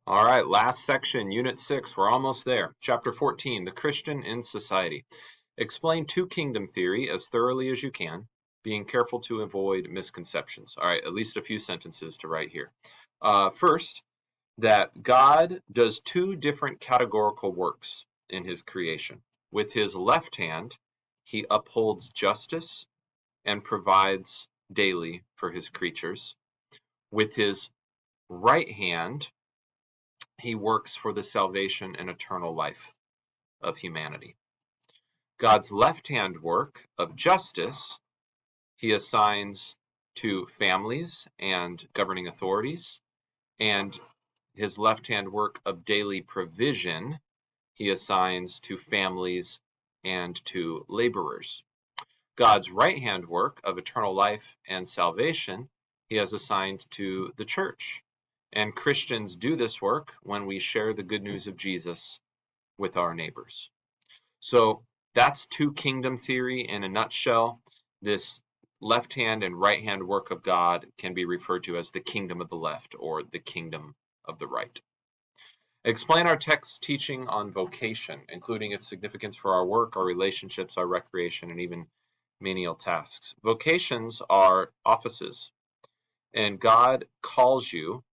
All right, last section, Unit 6. We're almost there. Chapter 14, The Christian in Society. Explain two-kingdom theory as thoroughly as you can, being careful to avoid misconceptions. All right, at least a few sentences to write here. First, that God does two different categorical works in his creation. With his left hand, he upholds justice and provides daily for his creatures. With his right hand, he works for the salvation and eternal life of humanity. God's left-hand work of justice he assigns to families and governing authorities, and his left-hand work of daily provision he assigns to families and to laborers. God's right-hand work of eternal life and salvation he has assigned to the church. And Christians do this work when we share the good news of Jesus with our neighbors. So that's two kingdom theory in a nutshell. This left hand and right hand work of God can be referred to as the kingdom of the left or the kingdom of the right. Explain our text teaching on vocation, including its significance for our work, our relationships, our recreation, and even menial tasks. Vocations are offices, and God calls you,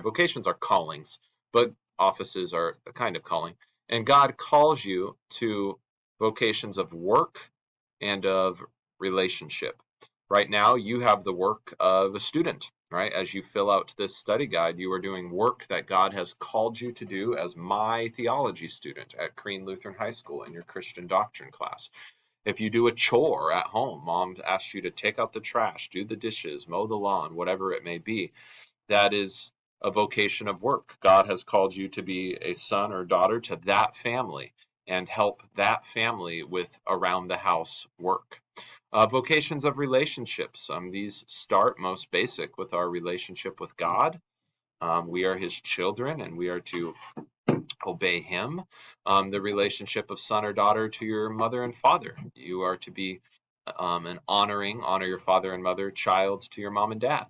vocations are callings, but offices are a kind of calling. And God calls you to vocations of work and of relationship. Right now, you have the work of a student, right? As you fill out this study guide, you are doing work that God has called you to do as my theology student at Crean Lutheran High School in your Christian doctrine class. If you do a chore at home, mom asks you to take out the trash, do the dishes, mow the lawn, whatever it may be, that is a vocation of work. God has called you to be a son or daughter to that family and help that family with around the house work. Vocations of relationships. These start most basic with our relationship with God. We are his children and we are to obey him. The relationship of son or daughter to your mother and father. You are to be honor your father and mother, child to your mom and dad.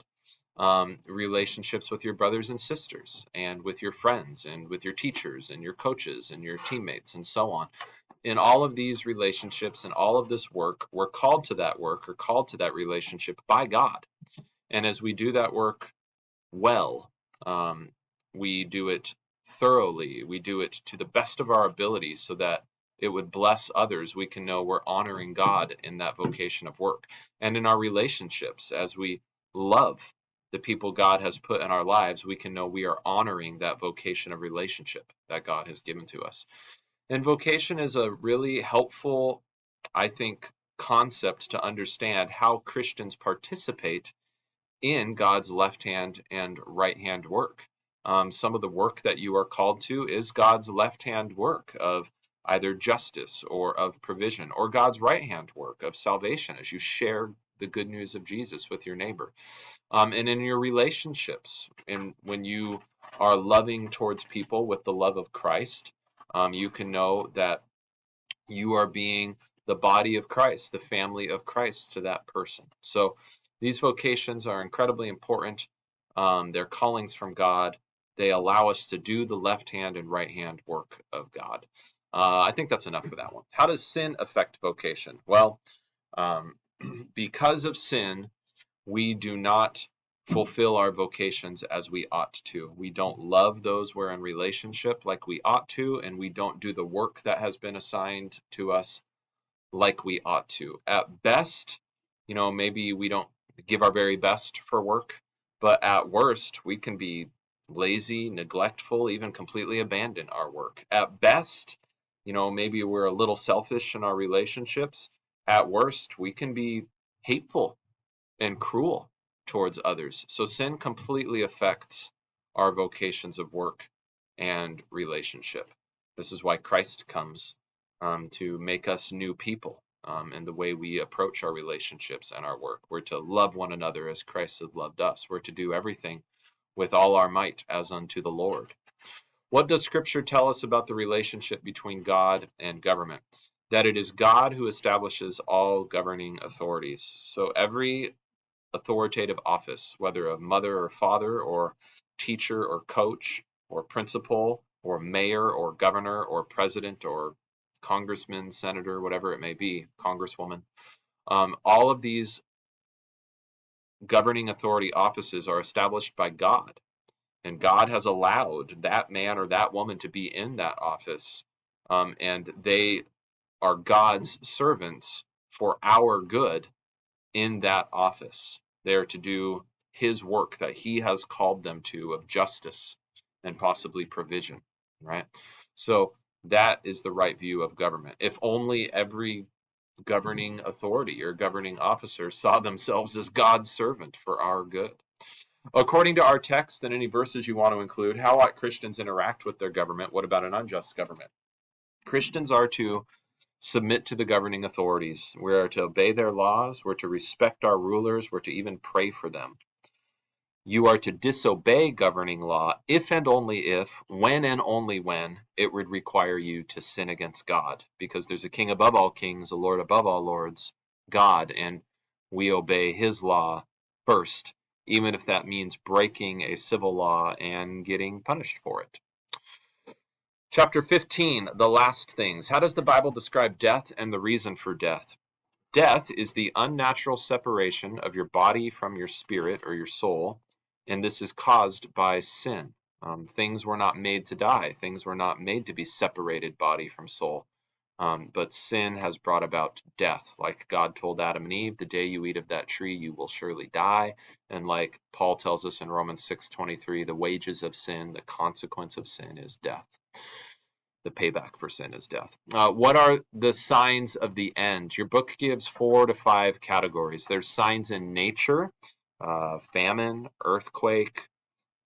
Relationships with your brothers and sisters and with your friends and with your teachers and your coaches and your teammates and so on. In all of these relationships and all of this work, we're called to that work or called to that relationship by God. And as we do that work well, we do it thoroughly, we do it to the best of our ability so that it would bless others. We can know we're honoring God in that vocation of work. And in our relationships, as we love the people God has put in our lives, we can know we are honoring that vocation of relationship that God has given to us. And vocation is a really helpful, I think, concept to understand how Christians participate in God's left hand and right hand work. Some of the work that you are called to is God's left hand work of either justice or of provision, or God's right hand work of salvation as you share the good news of Jesus with your neighbor. And in your relationships, and when you are loving towards people with the love of Christ, you can know that you are being the body of Christ, the family of Christ to that person. So these vocations are incredibly important. They're callings from God. They allow us to do the left hand and right hand work of God. I think that's enough for that one. How does sin affect vocation? Well, because of sin, we do not fulfill our vocations as we ought to. We don't love those we're in relationship like we ought to, and we don't do the work that has been assigned to us like we ought to. At best, maybe we don't give our very best for work, but at worst, we can be lazy, neglectful, even completely abandon our work. At best, maybe we're a little selfish in our relationships. At worst, we can be hateful and cruel towards others. So sin completely affects our vocations of work and relationship. This is why Christ comes to make us new people in the way we approach our relationships and our work. We're to love one another as Christ has loved us. We're to do everything with all our might as unto the Lord. What does Scripture tell us about the relationship between God and government? That it is God who establishes all governing authorities. So every authoritative office, whether a mother or father or teacher or coach, or principal or mayor or governor or president or congressman, senator, whatever it may be, congresswoman. All of these governing authority offices are established by God, and God has allowed that man or that woman to be in that office, and they are God's servants for our good in that office. They are to do his work that he has called them to of justice and possibly provision, right? So that is the right view of government. If only every governing authority or governing officer saw themselves as God's servant for our good. According to our text and any verses you want to include, how ought Christians interact with their government? What about an unjust government? Christians are to submit to the governing authorities. We are to obey their laws. We're to respect our rulers. We're to even pray for them. You are to disobey governing law if and only if, when and only when, it would require you to sin against God, because there's a king above all kings, a Lord above all lords, God, and we obey his law first, even if that means breaking a civil law and getting punished for it. Chapter 15, the last things. How does the Bible describe death and the reason for death? Death is the unnatural separation of your body from your spirit or your soul, and this is caused by sin. Things were not made to die. Things were not made to be separated, body from soul. But sin has brought about death. Like God told Adam and Eve, the day you eat of that tree, you will surely die. And like Paul tells us in Romans 6:23, the wages of sin, the consequence of sin is death. The payback for sin is death. What are the signs of the end? Your book gives 4 to 5 categories. There's signs in nature, famine, earthquake.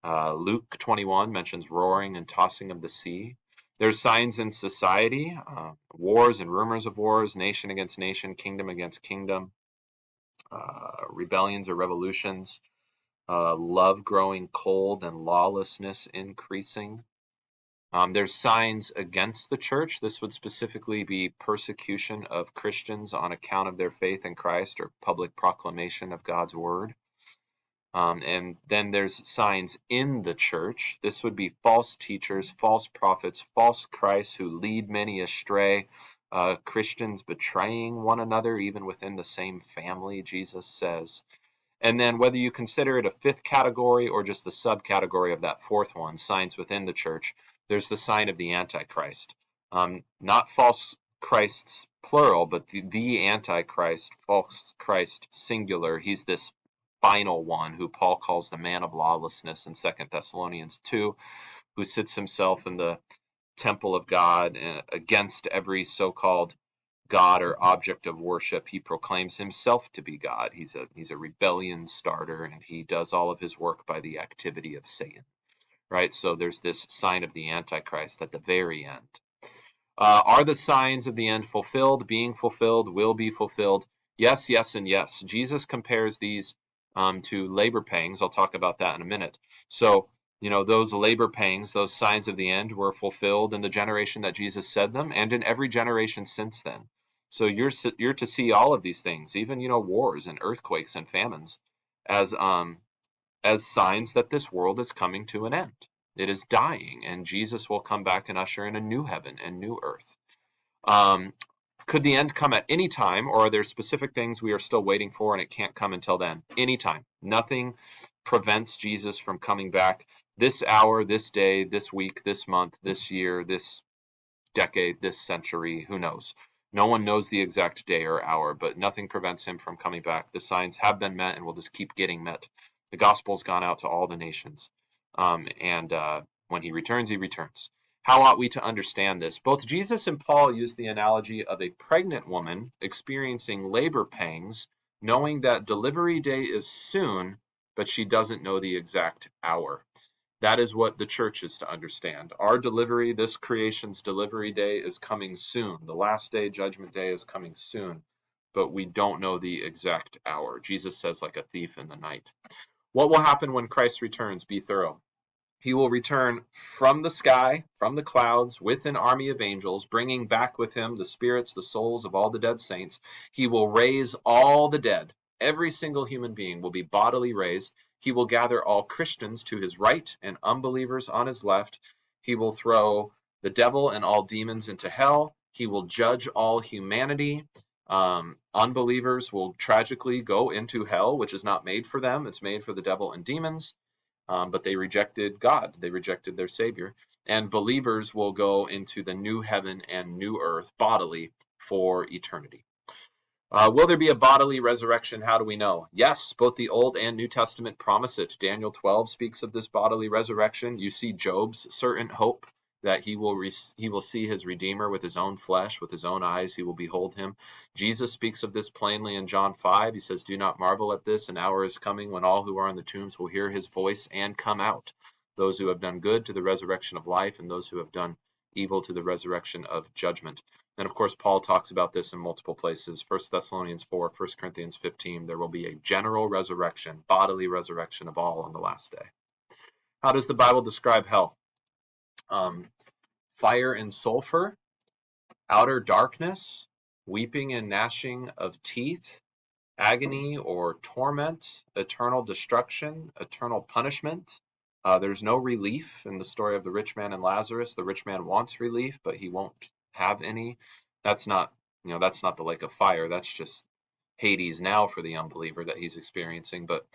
Luke 21 mentions roaring and tossing of the sea. There's signs in society, wars and rumors of wars, nation against nation, kingdom against kingdom, rebellions or revolutions, love growing cold and lawlessness increasing. There's signs against the church. This would specifically be persecution of Christians on account of their faith in Christ or public proclamation of God's word. And then there's signs in the church. This would be false teachers, false prophets, false Christs who lead many astray, Christians betraying one another even within the same family, Jesus says. And then whether you consider it a 5th category or just the subcategory of that 4th one, signs within the church, there's the sign of the Antichrist. Not false Christs plural, but the Antichrist, false Christ singular. He's this final one who Paul calls the man of lawlessness in 2 Thessalonians 2, who sits himself in the temple of God against every so-called God or object of worship. He proclaims himself to be God. He's a rebellion starter, and he does all of his work by the activity of Satan. Right? So there's this sign of the Antichrist at the very end. Are the signs of the end fulfilled, being fulfilled, will be fulfilled? Yes, yes, and yes. Jesus compares these to labor pangs. I'll talk about that in a minute. So, those labor pangs, those signs of the end were fulfilled in the generation that Jesus said them and in every generation since then. So you're to see all of these things, even, wars and earthquakes and famines, as signs that this world is coming to an end. It is dying, and Jesus will come back and usher in a new heaven and new earth. Could the end come at any time, or are there specific things we are still waiting for and it can't come until then? Anytime. Nothing prevents Jesus from coming back this hour, this day, this week, this month, this year, this decade, this century, who knows? No one knows the exact day or hour, but nothing prevents him from coming back. The signs have been met and will just keep getting met. The gospel's gone out to all the nations. And when he returns, he returns. How ought we to understand this? Both Jesus and Paul use the analogy of a pregnant woman experiencing labor pangs, knowing that delivery day is soon, but she doesn't know the exact hour. That is what the church is to understand. Our delivery, this creation's delivery day, is coming soon. The last day, judgment day, is coming soon, but we don't know the exact hour. Jesus says, like a thief in the night. What will happen when Christ returns? Be thorough. He will return from the sky, from the clouds, with an army of angels, bringing back with him the spirits, the souls of all the dead saints. He will raise all the dead. Every single human being will be bodily raised. He will gather all Christians to his right and unbelievers on his left. He will throw the devil and all demons into hell. He will judge all humanity. Unbelievers will tragically go into hell, which is not made for them. It's made for the devil and demons. But they rejected God. They rejected their Savior. And believers will go into the new heaven and new earth bodily for eternity. Will there be a bodily resurrection? How do we know? Yes, both the Old and New Testament promise it. Daniel 12 speaks of this bodily resurrection. You see Job's certain hope that he will see his Redeemer with his own flesh, with his own eyes, he will behold him. Jesus speaks of this plainly in John 5. He says, "Do not marvel at this. An hour is coming when all who are in the tombs will hear his voice and come out. Those who have done good to the resurrection of life, and those who have done evil to the resurrection of judgment." And of course, Paul talks about this in multiple places. 1 Thessalonians 4, 1 Corinthians 15, there will be a general resurrection, bodily resurrection of all on the last day. How does the Bible describe hell? Fire and sulfur, outer darkness, weeping and gnashing of teeth, agony or torment, eternal destruction, eternal punishment. There's no relief in the story of the rich man and Lazarus. The rich man wants relief, but he won't have any. That's not, that's not the lake of fire. That's just Hades now for the unbeliever that he's experiencing. But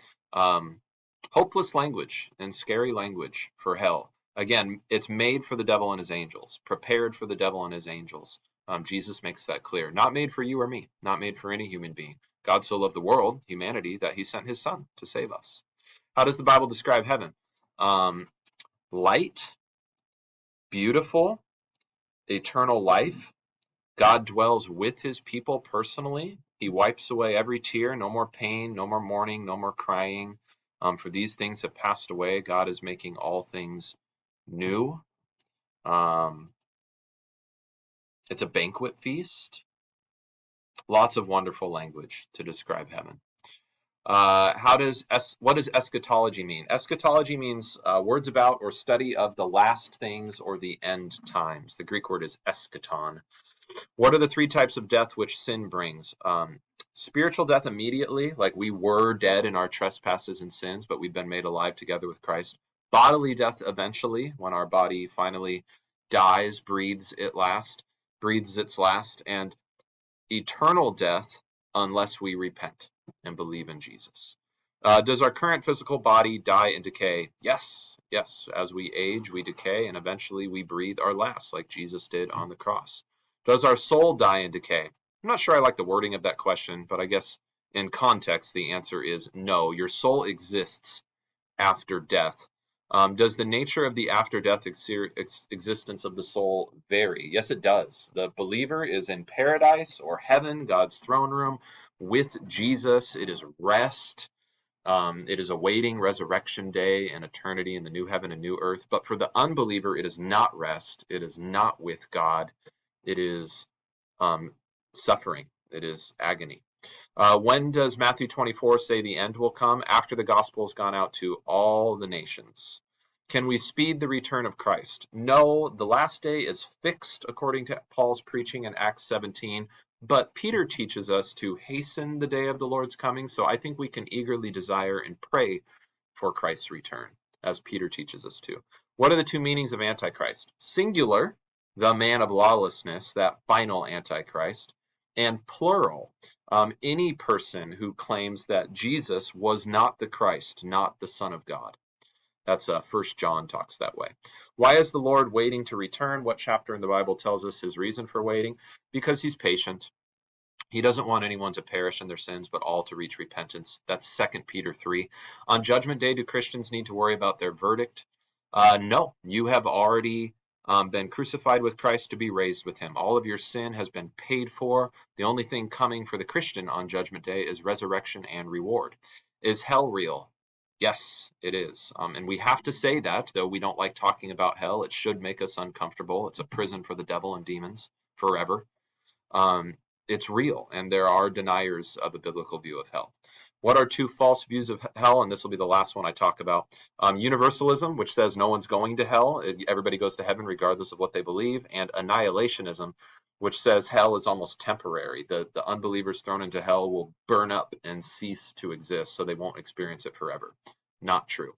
hopeless language and scary language for hell. Again, it's made for the devil and his angels, prepared for the devil and his angels. Jesus makes that clear. Not made for you or me, not made for any human being. God so loved the world, humanity, that he sent his son to save us. How does the Bible describe heaven? Light, beautiful, eternal life. God dwells with his people personally. He wipes away every tear. No more pain, no more mourning, no more crying. For these things have passed away. God is making all things new. It's a banquet feast. Lots of wonderful language to describe heaven. What does eschatology mean? Eschatology means words about or study of the last things or the end times. The Greek word is eschaton. What are the three types of death which sin brings? Spiritual death immediately, like we were dead in our trespasses and sins, but we've been made alive together with Christ. Bodily death eventually, when our body finally dies, breathes its last, and eternal death unless we repent and believe in Jesus. Does our current physical body die and decay? Yes. As we age, we decay, and eventually we breathe our last, like Jesus did on the cross. Does our soul die and decay? I'm not sure I like the wording of that question, but I guess in context, the answer is no. Your soul exists after death. Does the nature of the after-death existence of the soul vary? Yes, it does. The believer is in paradise or heaven, God's throne room, with Jesus. It is rest. It is awaiting resurrection day and eternity in the new heaven and new earth. But for the unbeliever, it is not rest. It is not with God. It is suffering. It is agony. When does Matthew 24 say the end will come? After the gospel has gone out to all the nations. Can we speed the return of Christ? No, the last day is fixed according to Paul's preaching in Acts 17, but Peter teaches us to hasten the day of the Lord's coming, so I think we can eagerly desire and pray for Christ's return, as Peter teaches us to. What are the two meanings of Antichrist? Singular, the man of lawlessness, that final Antichrist, and plural, any person who claims that Jesus was not the Christ, not the Son of God. That's 1 John talks that way. Why is the Lord waiting to return? What chapter in the Bible tells us his reason for waiting? Because he's patient. He doesn't want anyone to perish in their sins, but all to reach repentance. That's 2 Peter 3. On Judgment Day, do Christians need to worry about their verdict? No, you have already been crucified with Christ to be raised with him. All of your sin has been paid for. The only thing coming for the Christian on Judgment Day is resurrection and reward. Is hell real? Yes, it is. And we have to say that, though we don't like talking about hell. It should make us uncomfortable. It's a prison for the devil and demons forever. It's real, and there are deniers of a biblical view of hell. What are two false views of hell? And this will be the last one I talk about. Universalism, which says no one's going to hell. Everybody goes to heaven regardless of what they believe. And annihilationism, which says hell is almost temporary. The unbelievers thrown into hell will burn up and cease to exist, so they won't experience it forever. Not true.